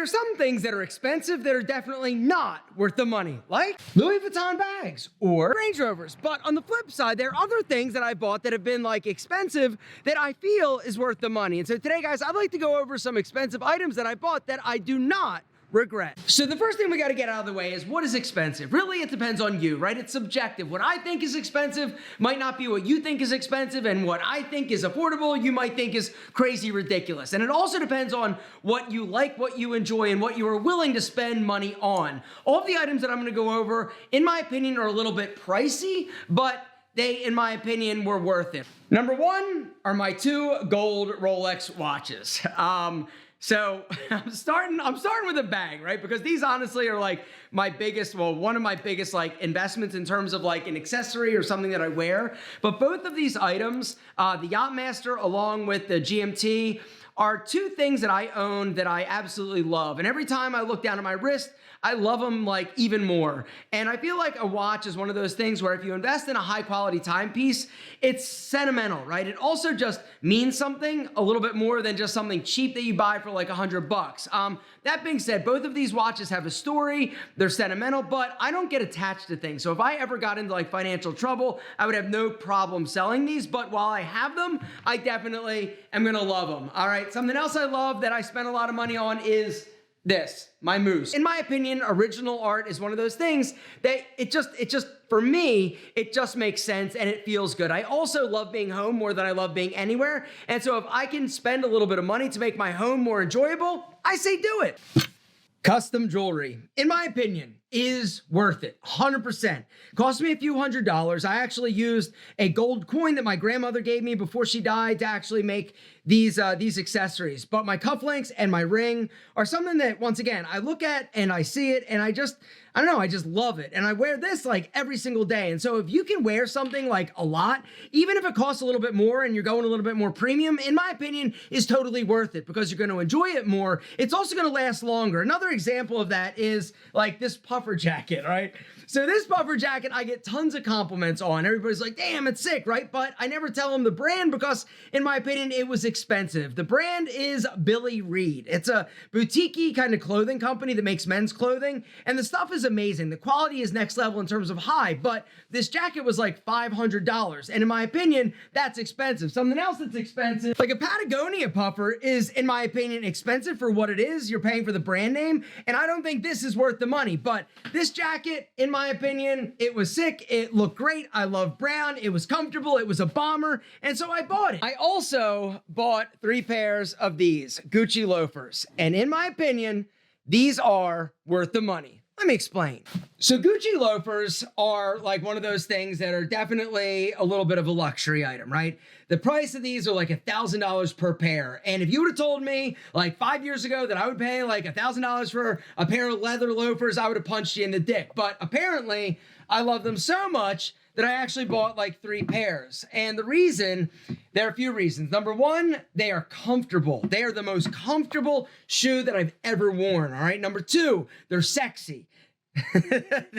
there are some things that are expensive that are definitely not worth the money, like Louis Vuitton bags or Range Rovers. But on the flip side, there are other things that I bought that have been like expensive that I feel is worth the money. And so today, guys, I'd like to go over some expensive items that I bought that I do not regret. So the first thing we got to get out of the way is, what is expensive? Really, it depends on you, right? It's subjective. What I think is expensive might not be what you think is expensive, and what I think is affordable, you might think is crazy ridiculous. And it also depends on what you like, what you enjoy, and what you are willing to spend money on. All of the items that I'm going to go over, in my opinion, are a little bit pricey, but they, in my opinion, were worth it. Number one are my two gold Rolex watches. So I'm starting with a bang, right? Because these honestly are like my biggest, well, one of my biggest like investments in terms of like an accessory or something that I wear. But both of these items, the Yachtmaster along with the GMT, are two things that I own that I absolutely love. And every time I look down at my wrist, I love them like even more. And I feel like a watch is one of those things where if you invest in a high quality timepiece, it's sentimental, right? It also just means something a little bit more than just something cheap that you buy for like $100. That being said, both of these watches have a story, they're sentimental, but I don't get attached to things. So if I ever got into like financial trouble, I would have no problem selling these. But while I have them, I definitely am gonna love them. All right, something else I love that I spend a lot of money on is this, my moose. In my opinion, original art is one of those things that it just, for me, it just makes sense and it feels good. I also love being home more than I love being anywhere. And so if I can spend a little bit of money to make my home more enjoyable, I say do it. Custom jewelry, in my opinion, is worth it, 100%. Cost me a few $100s. I actually used a gold coin that my grandmother gave me before she died to actually make these accessories. But my cufflinks and my ring are something that, once again, I look at and I see it and I don't know, I just love it. And I wear this like every single day. And so if you can wear something like a lot, even if it costs a little bit more and you're going a little bit more premium, in my opinion, is totally worth it because you're going to enjoy it more. It's also going to last longer. Another example of that is like this puffer jacket, right? So this puffer jacket, I get tons of compliments on. Everybody's like, damn, it's sick, right? But I never tell them the brand because, in my opinion, it was expensive. The brand is Billy Reed. It's a boutique-y kind of clothing company that makes men's clothing, and the stuff is amazing. The quality is next level in terms of high, but this jacket was like $500, and in my opinion, that's expensive. Something else that's expensive, like a Patagonia puffer, is, in my opinion, expensive for what it is. You're paying for the brand name, and I don't think this is worth the money, but this jacket, in my opinion, it was sick. It looked great. I love brown. It was comfortable. It was a bomber. And so I bought it. I also bought 3 pairs of these Gucci loafers. And in my opinion, these are worth the money. Let me explain. So Gucci loafers are like one of those things that are definitely a little bit of a luxury item, right? The price of these are like $1,000 per pair. And if you would have told me like 5 years ago that I would pay like $1,000 for a pair of leather loafers, I would have punched you in the dick. But apparently I love them so much that I actually bought like 3 pairs. And the reason, there are a few reasons. Number one, they are comfortable. They are the most comfortable shoe that I've ever worn, all right? Number two, they're sexy.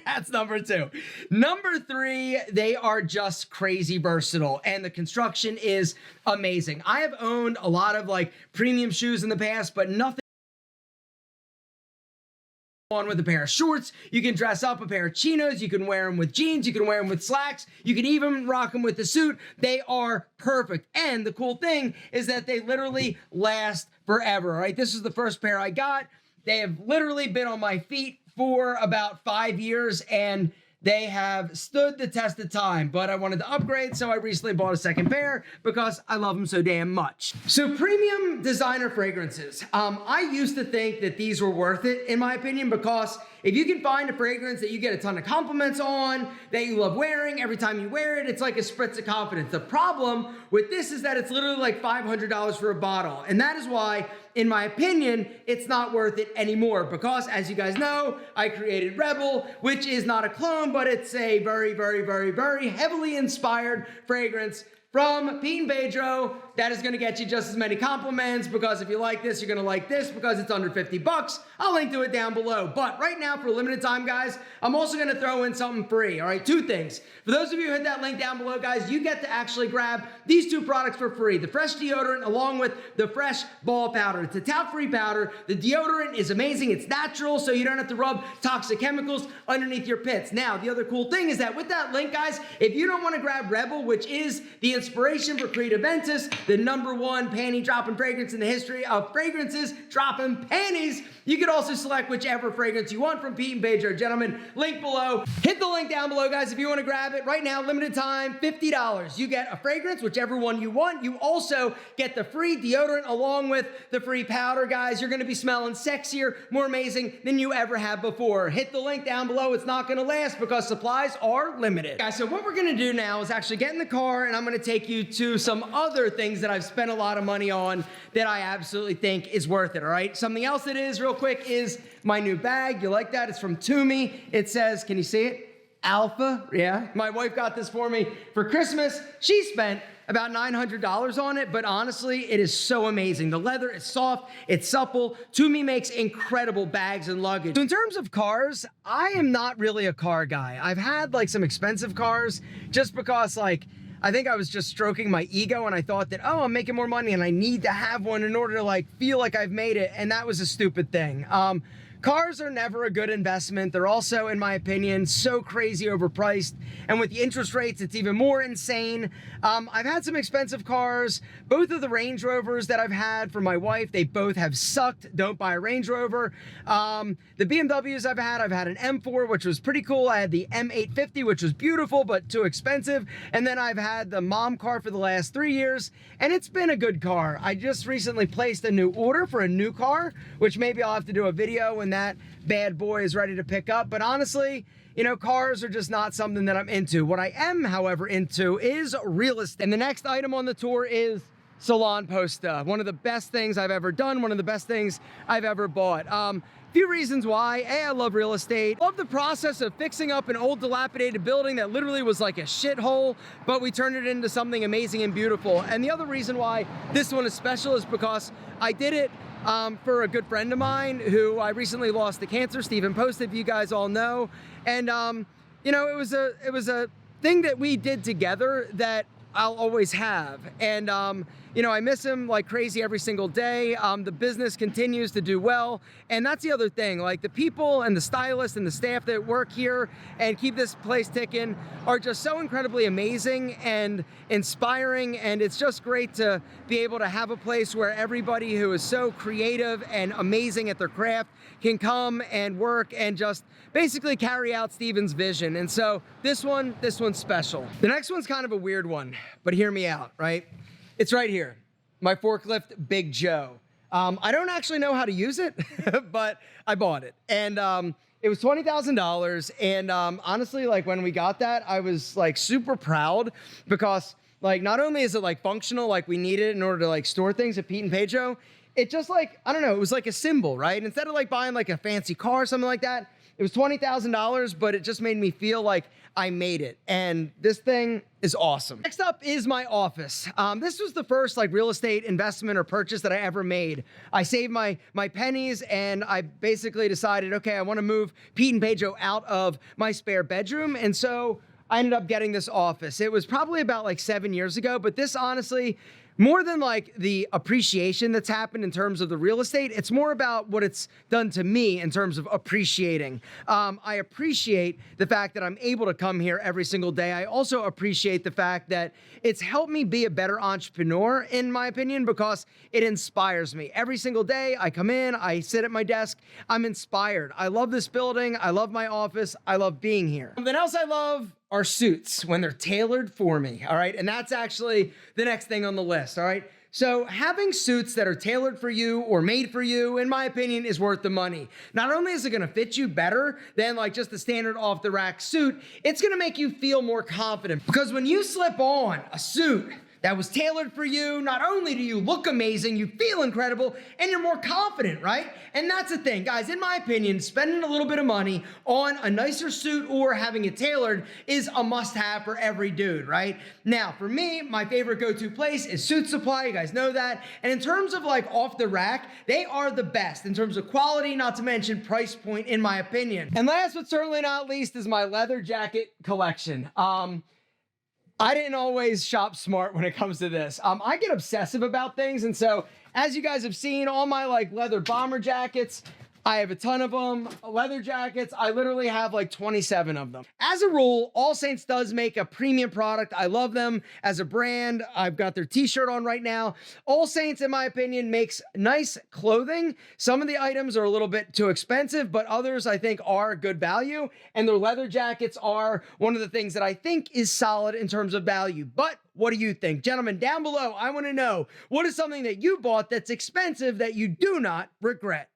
That's number 2. Number 3, they are just crazy versatile and the construction is amazing. I have owned a lot of like premium shoes in the past, but nothing on with a pair of shorts. You can dress up a pair of chinos, you can wear them with jeans, you can wear them with slacks, you can even rock them with a suit. They are perfect. And the cool thing is that they literally last forever, right? This is the first pair I got. They have literally been on my feet for about 5 years and they have stood the test of time, but I wanted to upgrade, so I recently bought a second pair because I love them so damn much. So premium designer fragrances. I used to think that these were worth it, in my opinion, because if you can find a fragrance that you get a ton of compliments on, that you love wearing, every time you wear it, it's like a spritz of confidence. The problem with this is that it's literally like $500 for a bottle, and that is why, in my opinion, it's not worth it anymore because, as you guys know, I created Rebel, which is not a clone, but it's a very, very, very, very heavily inspired fragrance from Pete and Pedro. That is gonna get you just as many compliments, because if you like this, you're gonna like this because it's under 50 bucks. I'll link to it down below. But right now, for a limited time, guys, I'm also gonna throw in something free, all right? Two things. For those of you who hit that link down below, guys, you get to actually grab these two products for free. The fresh deodorant along with the fresh ball powder. It's a talc-free powder. The deodorant is amazing. It's natural, so you don't have to rub toxic chemicals underneath your pits. Now, the other cool thing is that with that link, guys, if you don't wanna grab Rebel, which is the inspiration for Creative Ventus, the #1 panty dropping fragrance in the history of fragrances dropping panties, you could also select whichever fragrance you want from Pete and Pedro. Gentlemen, link below. Hit the link down below, guys, if you want to grab it. Right now, limited time, $50. You get a fragrance, whichever one you want. You also get the free deodorant along with the free powder, guys. You're going to be smelling sexier, more amazing than you ever have before. Hit the link down below. It's not going to last because supplies are limited. Guys, so what we're going to do now is actually get in the car, and I'm going to take you to some other things that I've spent a lot of money on that I absolutely think is worth it, all right? Something else that is real quick is my new bag. You like that? It's from Toomey. It says, can you see it? Alpha, yeah. My wife got this for me for Christmas. She spent about $900 on it, but honestly, it is so amazing. The leather is soft, it's supple. Toomey makes incredible bags and luggage. So in terms of cars, I am not really a car guy. I've had like some expensive cars just because like, I think I was just stroking my ego and I thought that, oh, I'm making more money and I need to have one in order to like feel like I've made it. And that was a stupid thing. Cars are never a good investment. They're also, in my opinion, so crazy overpriced. And with the interest rates, it's even more insane. I've had some expensive cars. Both of the Range Rovers that I've had for my wife, they both have sucked. Don't buy a Range Rover. The BMWs I've had an M4, which was pretty cool. I had the M850, which was beautiful, but too expensive. And then I've had the mom car for the last 3 years, and it's been a good car. I just recently placed a new order for a new car, which maybe I'll have to do a video when that bad boy is ready to pick up. But honestly, you know, cars are just not something that I'm into. What I am, however, into is real estate. And the next item on the tour is salon posta. One of the best things I've ever done, one of the best things I've ever bought. Few reasons why. A, I love real estate. Love the process of fixing up an old dilapidated building that literally was like a shithole, but we turned it into something amazing and beautiful. And the other reason why this one is special is because I did it for a good friend of mine who I recently lost to cancer, Stephen Post, if you guys all know. And you know, it was a thing that we did together that I'll always have. And you know, I miss him like crazy every single day. The business continues to do well. And that's the other thing, like the people and the stylists and the staff that work here and keep this place ticking are just so incredibly amazing and inspiring. And it's just great to be able to have a place where everybody who is so creative and amazing at their craft can come and work and just basically carry out Steven's vision. And so this one's special. The next one's kind of a weird one, but hear me out, right? It's right here, my forklift Big Joe. I don't actually know how to use it, but I bought it. And it was $20,000. And honestly, like when we got that, I was like super proud because like not only is it like functional, like we need it in order to like store things at Pete and Pedro, it just like, I don't know, it was like a symbol, right? Instead of like buying like a fancy car or something like that, it was $20,000, but it just made me feel like I made it. And this thing is awesome. Next up is my office. This was the first like real estate investment or purchase that I ever made. I saved my pennies and I basically decided, okay, I wanna move Pete and Pedro out of my spare bedroom. And so I ended up getting this office. It was probably about like 7 years ago, but this honestly, more than like the appreciation that's happened in terms of the real estate, it's more about what it's done to me in terms of appreciating. I appreciate the fact that I'm able to come here every single day. I also appreciate the fact that it's helped me be a better entrepreneur, in my opinion, because it inspires me. Every single day I come in, I sit at my desk, I'm inspired. I love this building, I love my office, I love being here. Something else I love are suits when they're tailored for me, all right? And that's actually the next thing on the list, all right? So having suits that are tailored for you or made for you, in my opinion, is worth the money. Not only is it gonna fit you better than like just the standard off the rack suit, it's gonna make you feel more confident because when you slip on a suit that was tailored for you. Not only do you look amazing, you feel incredible, and you're more confident, right? And that's the thing, guys, in my opinion, spending a little bit of money on a nicer suit or having it tailored is a must-have for every dude, right? Now, for me, my favorite go-to place is Suit Supply. You guys know that. And in terms of like off the rack, they are the best in terms of quality, not to mention price point, in my opinion. And last but certainly not least is my leather jacket collection. I didn't always shop smart when it comes to this. I get obsessive about things. And so as you guys have seen, all my like leather bomber jackets, I have a ton of them. Leather jackets, I literally have like 27 of them. As a rule, All Saints does make a premium product. I love them as a brand. I've got their t-shirt on right now. All Saints, in my opinion, makes nice clothing. Some of the items are a little bit too expensive, but others I think are good value. And their leather jackets are one of the things that I think is solid in terms of value. But what do you think? Gentlemen, down below, I want to know, what is something that you bought that's expensive that you do not regret?